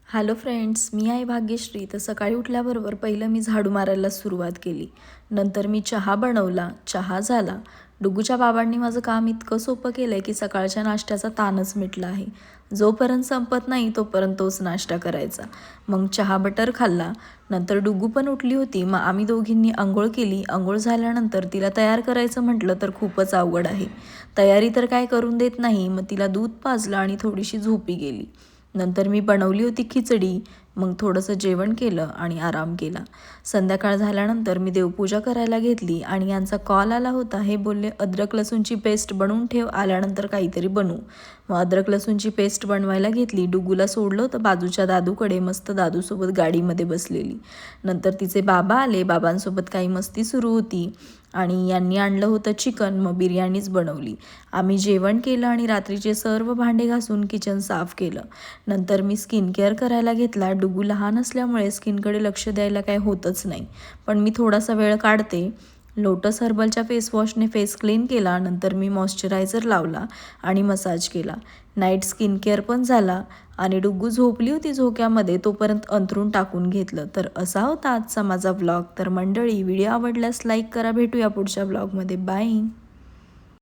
Hello friends, मी आहे भाग्यश्री. तर सकाळी उठल्याबरोबर पहिलं मी झाडू मारायला सुरुवात केली. नंतर मी चहा बनवला, चहा झाला. डुग्गूच्या बाबांनी माझं काम इतकं सोपं केलं आहे की सकाळच्या नाश्त्याचा ताणच मिटला आहे. जोपर्यंत संपत नाही तोपर्यंत तोच नाश्ता करायचा. मग चहा बटर खाल्ला. नंतर डुग्गू पण उठली होती. मग आम्ही दोघींनी अंघोळ केली. अंघोळ झाल्यानंतर तिला तयार करायचं म्हटलं तर खूपच अवघड आहे. तयारी तर काय करून देत नाही. मग तिला दूध पाजलं आणि थोडीशी झोपी गेली. नंतर मी बनवली होती खिचडी. मग थोडंसं जेवण केलं आणि आराम केला. संध्याकाळ झाल्यानंतर मी देवपूजा करायला घेतली आणि यांचा कॉल आला होता. हे बोलले अद्रक लसूणची पेस्ट बनवून ठेव, आल्यानंतर काहीतरी बनवू. मग अद्रक लसूणची पेस्ट बनवायला घेतली. डुग्गूला सोडलं होतं बाजूच्या दादूकडे, मस्त दादूसोबत गाडीमध्ये बसलेली. नंतर तिचे बाबा आले. बाबांसोबत काही मस्ती सुरू होती आणि यांनी आणलं होतं चिकन. मग बिर्याणीच बनवली. आम्ही जेवण केलं आणि रात्रीचे सर्व भांडे घासून किचन साफ केलं. नंतर मी स्किन केअर करायला घेतला. डुग्गू लहान असल्यामुळे स्किनकडे लक्ष द्यायला काही होतच नाही, पण मी थोडासा वेळ काढते. लोटस हर्बलच्या फेसवॉशने फेस क्लीन केला. नंतर मी मॉइश्चरायझर लावला आणि मसाज केला. नाईट स्किन केअर पण झाला आणि डुग्गू झोपली होती झोक्यामध्ये, तोपर्यंत अंथरूण टाकून घेतलं. तर असा होता आजचा माझा व्लॉग. तर मंडळी, व्हिडिओ आवडल्यास लाईक करा. भेटूया पुढच्या व्लॉगमध्ये. बाय.